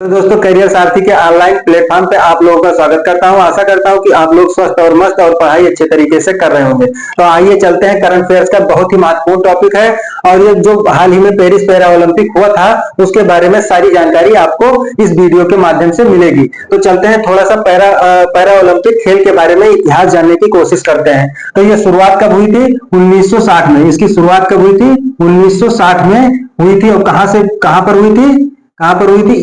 तो दोस्तों करियर सारथी के ऑनलाइन प्लेटफॉर्म पे आप लोगों का स्वागत करता हूं। आशा करता हूं कि आप लोग स्वस्थ और मस्त और पढ़ाई अच्छे तरीके से कर रहे होंगे। तो आइए चलते हैं, करंट अफेयर्स का बहुत ही महत्वपूर्ण टॉपिक है और ये जो हाल ही में पेरिस पैरा ओलंपिक हुआ था उसके बारे में सारी जानकारी आपको इस वीडियो के माध्यम से मिलेगी। तो चलते हैं, थोड़ा सा पैरा ओलंपिक खेल के बारे में इतिहास जानने की कोशिश करते हैं। तो ये शुरुआत कब हुई थी? 1960 में। इसकी शुरुआत कब हुई थी? 1960 में हुई थी। और कहां पर हुई थी? कहां पर हुई थी?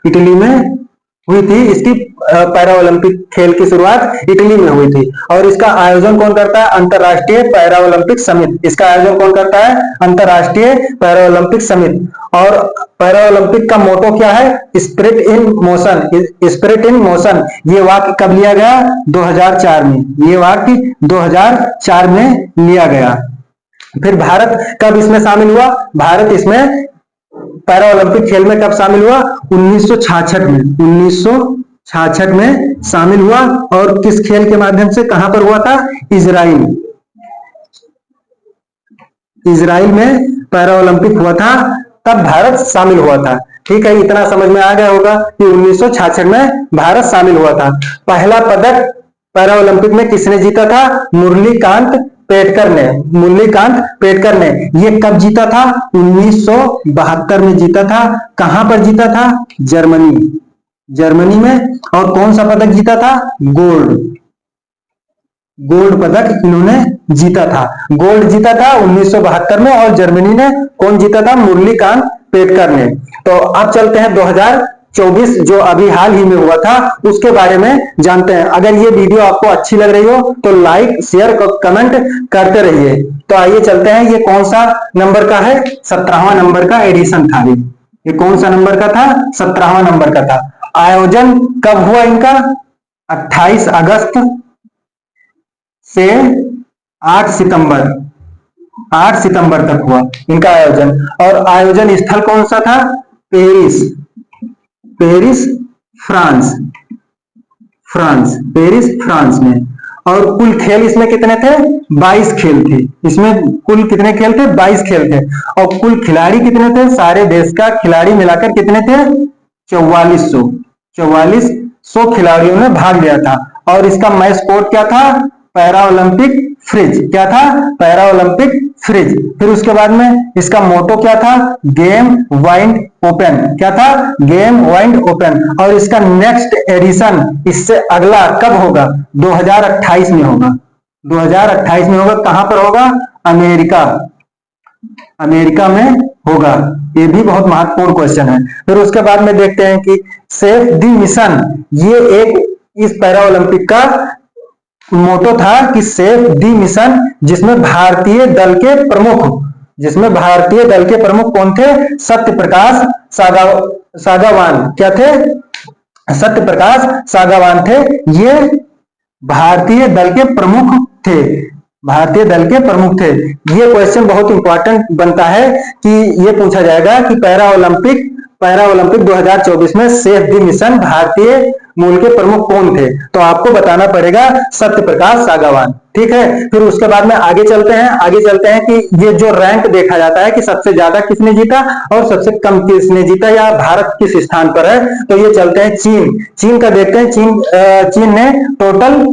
इटली में हुई थी। इसकी पैरा ओलंपिक खेल की शुरुआत इटली में हुई थी। और इसका आयोजन कौन करता है? अंतरराष्ट्रीय पैरा ओलंपिक समिति। इसका आयोजन कौन करता है? अंतरराष्ट्रीय पैरा ओलंपिक समिति। और पैरा ओलंपिक का मोटो क्या है? Spirit in motion. Spirit in motion, ये वाक्य कब लिया गया? 2004 में। ये वाक्य 2004 में लिया गया। फिर भारत कब इसमें शामिल हुआ? भारत इसमें पैरा ओलंपिक खेल में कब शामिल हुआ? 1966 में। 1966 में शामिल हुआ। और किस खेल के माध्यम से? कहां पर हुआ था? इजराइल में पैरा ओलंपिक हुआ था, तब भारत शामिल हुआ था। ठीक है, इतना समझ में आ गया होगा कि 1966 में भारत शामिल हुआ था। पहला पदक पैरा ओलंपिक में किसने जीता था? मुरलीकांत पेटकर ने। ये कब जीता था? 1972 में जीता था। कहां पर जीता था? जर्मनी में। और कौन सा पदक जीता था? गोल्ड पदक इन्होंने जीता था। गोल्ड जीता था 1972 में। और जर्मनी ने कौन जीता था? मुरलीकांत पेटकर ने। तो अब चलते हैं 2024 जो अभी हाल ही में हुआ था उसके बारे में जानते हैं। अगर ये वीडियो आपको अच्छी लग रही हो तो लाइक शेयर कमेंट करते रहिए। तो आइए चलते हैं, ये कौन सा नंबर का है? 17वां नंबर का एडिशन था। ये कौन सा नंबर का था? 17वां नंबर का था। आयोजन कब हुआ इनका? 28 अगस्त से 8 सितंबर तक हुआ इनका आयोजन। और आयोजन स्थल कौन सा था? पेरिस, फ्रांस में। और कुल खेल इसमें कितने थे? 22 खेल थे। इसमें कुल कितने खेल थे? 22 खेल थे। और कुल खिलाड़ी कितने थे? सारे देश का खिलाड़ी मिलाकर कितने थे? 4400 खिलाड़ियों ने भाग लिया था। और इसका मैस्कोट क्या था? Para Olympic fridge. क्या था? Para Olympic fridge. फिर उसके बाद में इसका मोटो क्या था? Game wind open. क्या था? Game wind open. और इसका नेक्स्ट एडिशन, इससे अगला कब होगा? 2028 में होगा। 2028 में होगा। कहां पर होगा? अमेरिका में होगा। ये भी बहुत महत्वपूर्ण क्वेश्चन है। फिर उसके बाद में देखते हैं कि सेफ द मिशन, ये एक इस पैरा ओलंपिक का मोटो था कि सेफ द मिशन, जिसमें भारतीय दल के प्रमुख कौन थे? सत्यप्रकाश सागवान। क्या थे? सत्यप्रकाश सागवान थे। ये भारतीय दल के प्रमुख थे। ये क्वेश्चन बहुत इंपॉर्टेंट बनता है कि ये पूछा जाएगा कि पैरा ओलंपिक 2024 में सेफ द मिशन भारतीय मूल के प्रमुख कौन थे? तो आपको बताना पड़ेगा सत्यप्रकाश सागवान। ठीक है, फिर उसके बाद में आगे चलते हैं कि ये जो रैंक देखा जाता है कि सबसे ज्यादा किसने जीता और सबसे कम किसने जीता, या भारत किस स्थान पर है। तो ये चलते हैं चीन का देखते हैं। चीन ने टोटल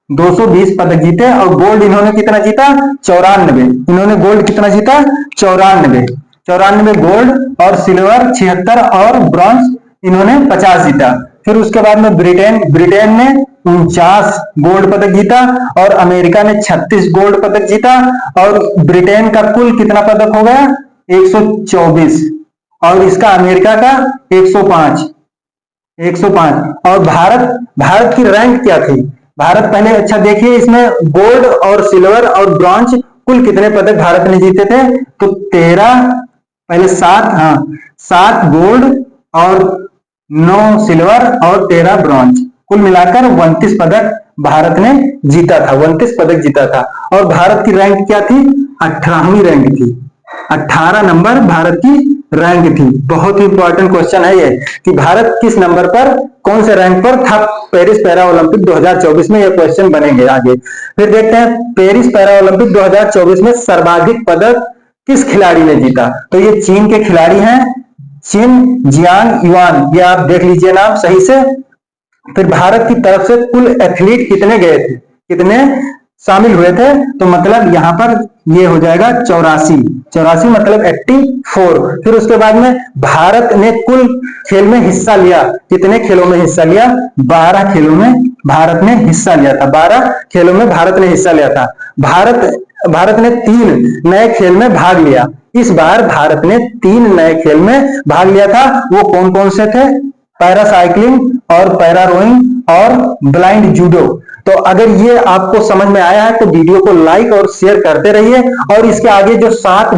220 पदक जीते। और गोल्ड इन्होंने कितना जीता? 94। इन्होंने गोल्ड कितना जीता? 94 गोल्ड। और सिल्वर 76 और ब्रॉन्ज इन्होंने 50 जीता। फिर उसके बाद में ब्रिटेन ने 49 गोल्ड पदक जीता। और अमेरिका ने 36 गोल्ड पदक जीता। और ब्रिटेन का कुल कितना पदक हो गया? 124। और इसका अमेरिका का 105। और भारत की रैंक क्या थी? भारत पहले, अच्छा देखिए, इसमें गोल्ड और सिल्वर और ब्रॉन्ज कुल कितने पदक भारत ने जीते थे? तो 7 गोल्ड और 9 सिल्वर और 13 ब्रॉन्ज, कुल मिलाकर 29 पदक भारत ने जीता था। 29 पदक जीता था। और भारत की रैंक क्या थी? 18वीं रैंक थी। 18 नंबर भारत की रैंक थी। बहुत ही इंपॉर्टेंट क्वेश्चन है ये कि भारत किस नंबर पर, कौन से रैंक पर था पेरिस पैरा ओलंपिक 2024 में। ये क्वेश्चन बनेंगे आगे। फिर देखते हैं पेरिस पैरा ओलंपिक 2024 में सर्वाधिक पदक किस खिलाड़ी ने जीता। तो ये चीन के खिलाड़ी हैं चिन जियांग युआन, ये आप देख लीजिए नाम सही से। फिर भारत की तरफ से कुल एथलीट कितने गए थे, कितने शामिल हुए थे, तो मतलब यहां पर ये हो जाएगा 84 मतलब 84। फिर उसके बाद में भारत ने कुल खेल में हिस्सा लिया, कितने खेलों में हिस्सा लिया, 12 खेलों में भारत ने हिस्सा लिया था, 12 खेलों में भारत ने हिस्सा लिया था। भारत ने 3 नए खेल में भाग लिया। इस बार भारत ने 3 नए खेल में भाग लिया था। वो कौन कौन से थे, पैरा साइकिलिंग और पैरा रोइंग और ब्लाइंड जूडो। तो अगर ये आपको समझ में आया है तो वीडियो को लाइक और शेयर करते रहिए। और इसके आगे जो 7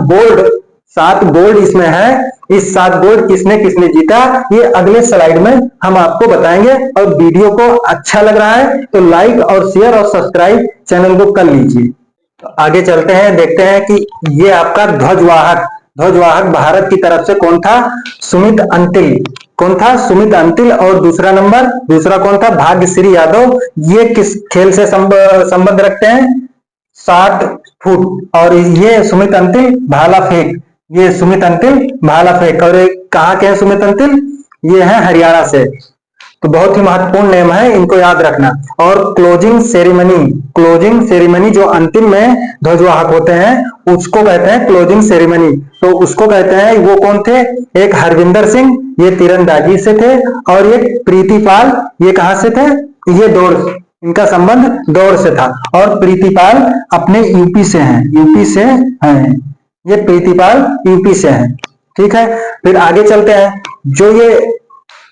गोल्ड इसमें है, इस 7 गोल्ड किसने किसने जीता, ये अगले स्लाइड में हम आपको बताएंगे। और वीडियो को अच्छा लग रहा है तो लाइक और शेयर और सब्सक्राइब चैनल को कर लीजिए। तो आगे चलते हैं, देखते हैं कि ये आपका ध्वजवाहक भारत की तरफ से कौन था, सुमित अंतिल। कौन था, सुमित अंतिल। और दूसरा कौन था, भाग्यश्री यादव। ये किस खेल से संबंध रखते हैं, 60 फुट। और ये सुमित अंतिल भाला फेंक, ये सुमित अंतिल भाला फेंक। और कहाँ के हैं सुमित अंतिल, ये है हरियाणा से। तो बहुत ही महत्वपूर्ण नेम है, इनको याद रखना। और क्लोजिंग सेरेमनी जो अंतिम में ध्वजवाहक होते हैं उसको कहते हैं क्लोजिंग सेरेमनी। तो उसको कहते हैं, वो कौन थे, एक हरविंदर सिंह, ये तीरंदाजी से थे। और एक प्रीतिपाल, ये कहां से थे, ये दौड़, इनका संबंध दौड़ से था। और प्रीतिपाल अपने यूपी से हैं, ये प्रीतिपाल यूपी से हैं। ठीक है, फिर आगे चलते हैं। जो ये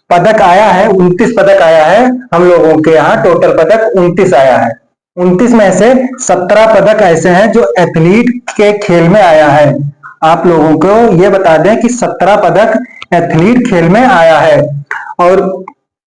पदक आया है, 29 पदक आया है हम लोगों के यहाँ, टोटल पदक 29 आया है। 29 में से 17 पदक ऐसे हैं जो एथलीट के खेल में आया है। आप लोगों को ये बता दें कि 17 पदक एथलीट खेल में आया है। और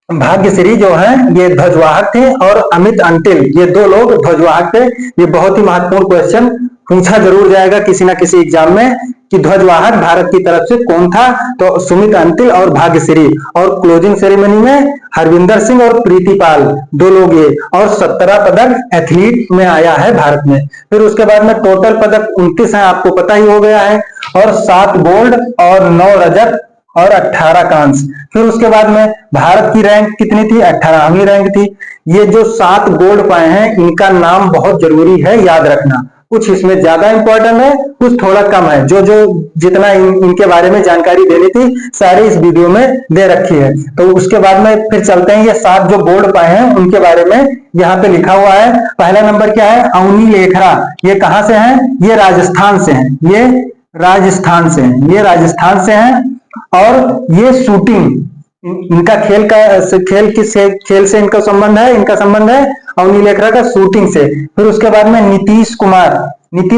भाग्यश्री जो है ये ध्वजवाहक थे, और अमित अंतिल ये 2 लोग ध्वजवाहक थे। ये बहुत ही महत्वपूर्ण क्वेश्चन पूछा जरूर जाएगा किसी ना किसी एग्जाम में कि ध्वजवाहक भारत की तरफ से कौन था, तो सुमित अंतिल और भाग्यश्री। और क्लोजिंग सेरेमनी में हरविंदर सिंह और प्रीतिपाल 2 लोग ये। और 17 पदक एथलीट में आया है भारत में। फिर उसके बाद में टोटल पदक 29 है, आपको पता ही हो गया है। और 7 गोल्ड और 9 रजत और 18 कांस्य। फिर उसके बाद में भारत की रैंक कितनी थी, 18वीं रैंक थी। ये जो 7 गोल्ड पाए हैं इनका नाम बहुत जरूरी है याद रखना। कुछ इसमें ज्यादा इंपॉर्टेंट है, कुछ थोड़ा कम है। जो जितना इनके बारे में जानकारी देनी थी सारी इस वीडियो में दे रखी है। तो उसके बाद में फिर चलते हैं, ये 7 जो गोल्ड पाए हैं उनके बारे में यहाँ पे लिखा हुआ है। पहला नंबर क्या है, अवनी लेखरा। ये कहां से हैं, ये राजस्थान से हैं, ये राजस्थान से हैं। और ये शूटिंग, इनका खेल से इनका संबंध है, अवनी लेखरा का शूटिंग से। फिर उसके बाद में नीतीश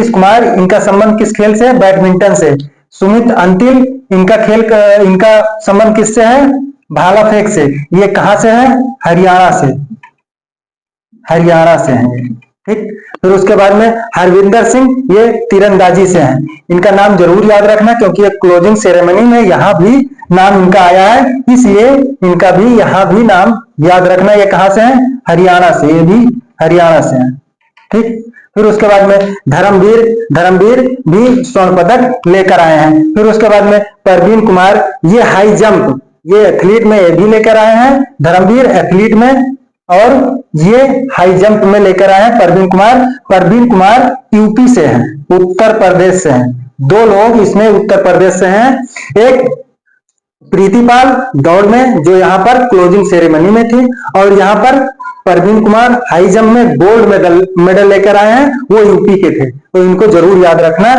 कुमार इनका संबंध किस खेल से, बैडमिंटन से। सुमित अंतिल इनका संबंध किससे है, भाला फेंक से। ये कहां से है, हरियाणा से हैं। ठीक, फिर उसके बाद में हरविंदर सिंह ये तीरंदाजी से हैं। इनका नाम जरूर याद रखना क्योंकि ये क्लोजिंग सेरेमनी में यहां भी नाम इनका आया है, इसलिए इनका भी यहां भी नाम याद रखना। ये कहां से हैं, हरियाणा से, ये भी हरियाणा से हैं। ठीक, फिर उसके बाद में धर्मवीर भी स्वर्ण पदक लेकर आए हैं। फिर उसके बाद में परवीन कुमार, ये हाई जंप, ये एथलीट में ये भी लेकर आए हैं, धर्मवीर एथलीट में, और ये हाई जंप में लेकर आए हैं परवीन कुमार यूपी से हैं, उत्तर प्रदेश से हैं। 2 लोग इसमें उत्तर प्रदेश से हैं। एक प्रीतिपाल दौड़ में जो यहाँ पर क्लोजिंग सेरेमनी में थी, और यहाँ पर परवीन कुमार हाई जंप में गोल्ड मेडल लेकर आए हैं, वो यूपी के थे। तो इनको जरूर याद रखना।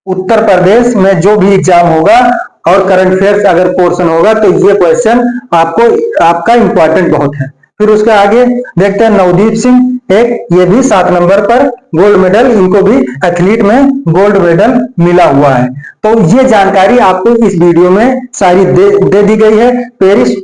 उत्तर प्रदेश में जो भी एग्जाम होगा और करंट अफेयर्स अगर पोर्शन होगा तो ये क्वेश्चन आपका इंपॉर्टेंट बहुत है। फिर उसके आगे देखते हैं नवदीप सिंह, ये भी 7 नंबर पर गोल्ड मेडल, इनको भी एथलीट में गोल्ड मेडल मिला हुआ है। तो ये जानकारी आपको इस वीडियो में सारी दे दी गई है पेरिस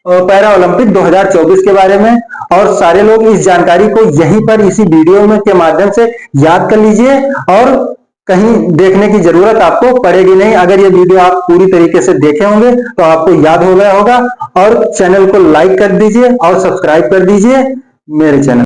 पैरा ओलंपिक 2024 के बारे में। और सारे लोग इस जानकारी को यहीं पर इसी वीडियो में के माध्यम से याद कर लीजिए, और कहीं देखने की जरूरत आपको पड़ेगी नहीं। अगर ये वीडियो आप पूरी तरीके से देखे होंगे तो आपको याद हो गया होगा। और चैनल को लाइक कर दीजिए और सब्सक्राइब कर दीजिए मेरे चैनल।